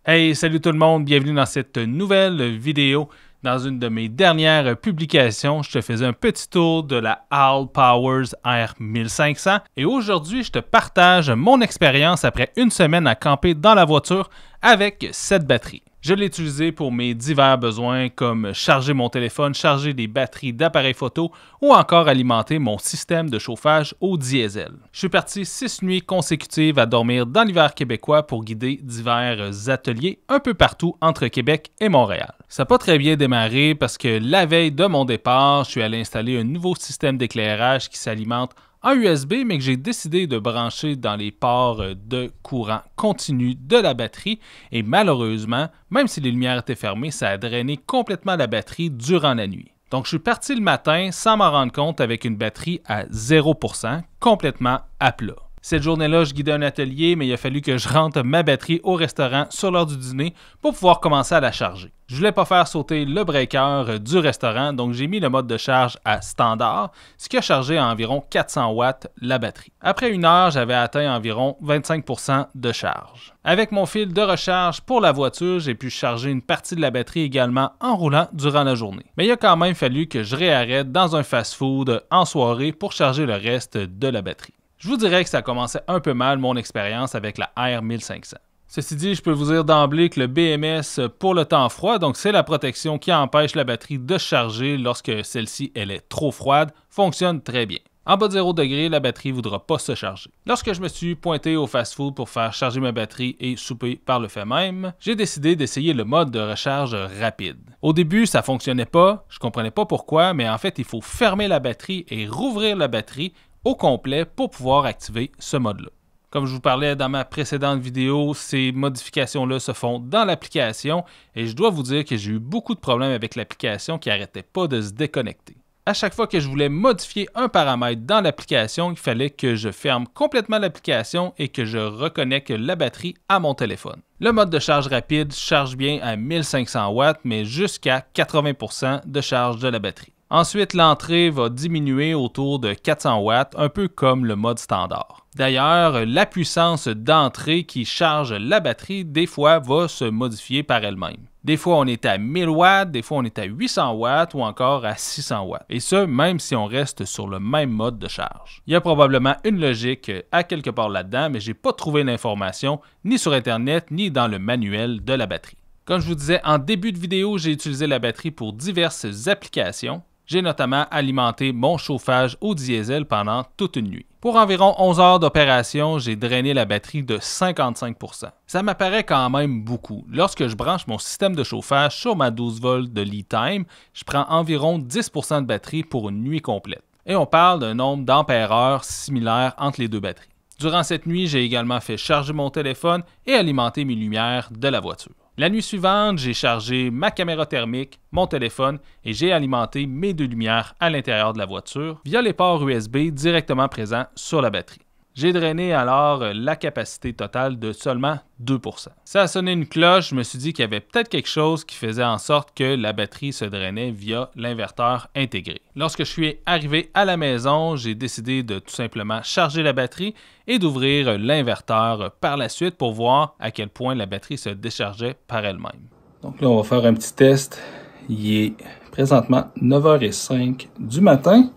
Hey, salut tout le monde, bienvenue dans cette nouvelle vidéo. Dans une de mes dernières publications, je te faisais un petit tour de la Allpowers R1500 et aujourd'hui, je te partage mon expérience après une semaine à camper dans la voiture avec cette batterie. Je l'ai utilisée pour mes divers besoins comme charger mon téléphone, charger des batteries d'appareils photo ou encore alimenter mon système de chauffage au diesel. Je suis parti 6 nuits consécutives à dormir dans l'hiver québécois pour guider divers ateliers un peu partout entre Québec et Montréal. Ça n'a pas très bien démarré parce que la veille de mon départ, je suis allé installer un nouveau système d'éclairage qui s'alimente en USB, mais que j'ai décidé de brancher dans les ports de courant continu de la batterie. Et malheureusement, même si les lumières étaient fermées, ça a drainé complètement la batterie durant la nuit. Donc je suis parti le matin sans m'en rendre compte avec une batterie à 0%, complètement à plat. Cette journée-là, je guidais un atelier, mais il a fallu que je rentre ma batterie au restaurant sur l'heure du dîner pour pouvoir commencer à la charger. Je voulais pas faire sauter le breaker du restaurant, donc j'ai mis le mode de charge à standard, ce qui a chargé à environ 400 watts la batterie. Après une heure, j'avais atteint environ 25% de charge. Avec mon fil de recharge pour la voiture, j'ai pu charger une partie de la batterie également en roulant durant la journée. Mais il a quand même fallu que je réarrête dans un fast-food en soirée pour charger le reste de la batterie. Je vous dirais que ça commençait un peu mal mon expérience avec la R1500. Ceci dit, je peux vous dire d'emblée que le BMS pour le temps froid, donc c'est la protection qui empêche la batterie de se charger lorsque celle-ci est trop froide, fonctionne très bien. En bas de 0 degré, la batterie ne voudra pas se charger. Lorsque je me suis pointé au fast-food pour faire charger ma batterie et souper par le fait même, j'ai décidé d'essayer le mode de recharge rapide. Au début, ça ne fonctionnait pas, je ne comprenais pas pourquoi, mais en fait, il faut fermer la batterie et rouvrir la batterie au complet pour pouvoir activer ce mode-là. Comme je vous parlais dans ma précédente vidéo, ces modifications-là se font dans l'application et je dois vous dire que j'ai eu beaucoup de problèmes avec l'application qui n'arrêtait pas de se déconnecter. À chaque fois que je voulais modifier un paramètre dans l'application, il fallait que je ferme complètement l'application et que je reconnecte la batterie à mon téléphone. Le mode de charge rapide charge bien à 1500 watts, mais jusqu'à 80% de charge de la batterie. Ensuite, l'entrée va diminuer autour de 400 watts, un peu comme le mode standard. D'ailleurs, la puissance d'entrée qui charge la batterie, des fois, va se modifier par elle-même. Des fois, on est à 1000 watts, des fois, on est à 800 watts ou encore à 600 watts. Et ce, même si on reste sur le même mode de charge. Il y a probablement une logique à quelque part là-dedans, mais je n'ai pas trouvé l'information ni sur Internet ni dans le manuel de la batterie. Comme je vous disais en début de vidéo, j'ai utilisé la batterie pour diverses applications. J'ai notamment alimenté mon chauffage au diesel pendant toute une nuit. Pour environ 11 heures d'opération, j'ai drainé la batterie de 55%. Ça m'apparaît quand même beaucoup. Lorsque je branche mon système de chauffage sur ma 12 volts de lead time, je prends environ 10% de batterie pour une nuit complète. Et on parle d'un nombre d'ampères-heure similaire entre les deux batteries. Durant cette nuit, j'ai également fait charger mon téléphone et alimenter mes lumières de la voiture. La nuit suivante, j'ai chargé ma caméra thermique, mon téléphone et j'ai alimenté mes deux lumières à l'intérieur de la voiture via les ports USB directement présents sur la batterie. J'ai drainé alors la capacité totale de seulement 2%. Ça a sonné une cloche, je me suis dit qu'il y avait peut-être quelque chose qui faisait en sorte que la batterie se drainait via l'inverteur intégré. Lorsque je suis arrivé à la maison, j'ai décidé de tout simplement charger la batterie et d'ouvrir l'inverteur par la suite pour voir à quel point la batterie se déchargeait par elle-même. Donc là, on va faire un petit test. Il est présentement 9h05 du matin.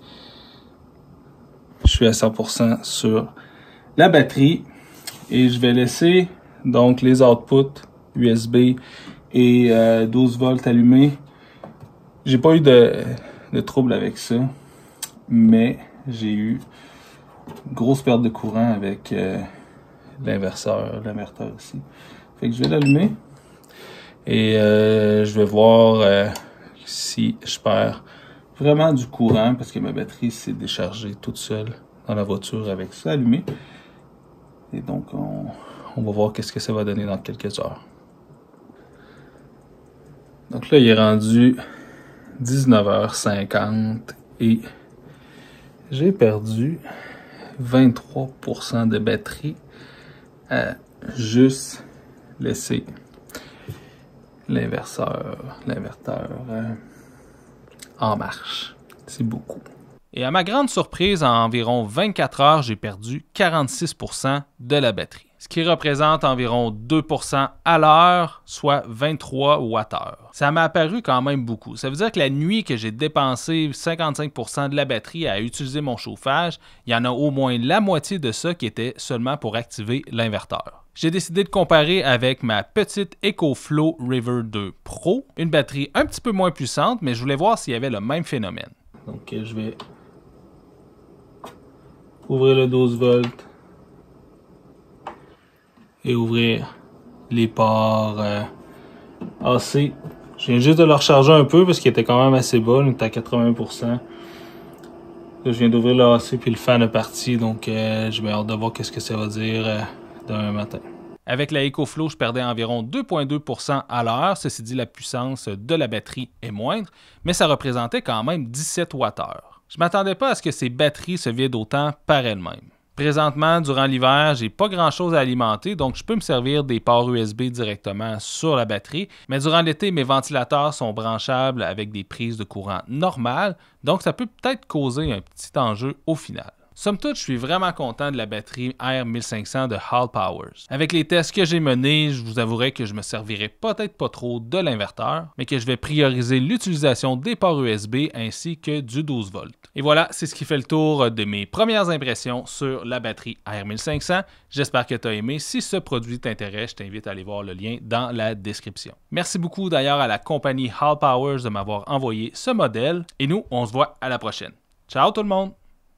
Je suis à 100% sur la batterie et je vais laisser donc les outputs USB et 12 volts allumés. J'ai pas eu de trouble avec ça, mais j'ai eu une grosse perte de courant avec l'inverteur ici. Fait que je vais l'allumer et je vais voir si je perds vraiment du courant parce que ma batterie s'est déchargée toute seule dans la voiture avec ça allumé. Et donc, on va voir qu'est-ce que ça va donner dans quelques heures. Donc là, il est rendu 19h50 et j'ai perdu 23% de batterie à juste laisser l'inverteur en marche. C'est beaucoup. Et à ma grande surprise, en environ 24 heures, j'ai perdu 46% de la batterie. ce qui représente environ 2% à l'heure, soit 23 Wh. Ça m'a apparu quand même beaucoup. Ça veut dire que la nuit que j'ai dépensé 55% de la batterie à utiliser mon chauffage, il y en a au moins la moitié de ça qui était seulement pour activer l'inverteur. J'ai décidé de comparer avec ma petite EcoFlow River 2 Pro, une batterie un petit peu moins puissante, mais je voulais voir s'il y avait le même phénomène. Donc je vais ouvrir le 12 volts et ouvrir les ports AC. Je viens juste de le recharger un peu parce qu'il était quand même assez bas, il était à 80%. Là, je viens d'ouvrir le AC puis le fan est parti, donc je vais hâte de voir qu'est-ce que ça va dire demain matin. Avec la EcoFlow, je perdais environ 2,2% à l'heure. Ceci dit, la puissance de la batterie est moindre, mais ça représentait quand même 17 Wh. Je ne m'attendais pas à ce que ces batteries se vident autant par elles-mêmes. Présentement, durant l'hiver, j'ai pas grand-chose à alimenter, donc je peux me servir des ports USB directement sur la batterie, mais durant l'été, mes ventilateurs sont branchables avec des prises de courant normales, donc ça peut peut-être causer un petit enjeu au final. Somme toute, je suis vraiment content de la batterie AR1500 de Hall Powers. Avec les tests que j'ai menés, je vous avouerai que je me servirai peut-être pas trop de l'inverteur, mais que je vais prioriser l'utilisation des ports USB ainsi que du 12 volts. Et voilà, c'est ce qui fait le tour de mes premières impressions sur la batterie AR1500. J'espère que tu as aimé. Si ce produit t'intéresse, je t'invite à aller voir le lien dans la description. Merci beaucoup d'ailleurs à la compagnie Hall Powers de m'avoir envoyé ce modèle et nous, on se voit à la prochaine. Ciao tout le monde!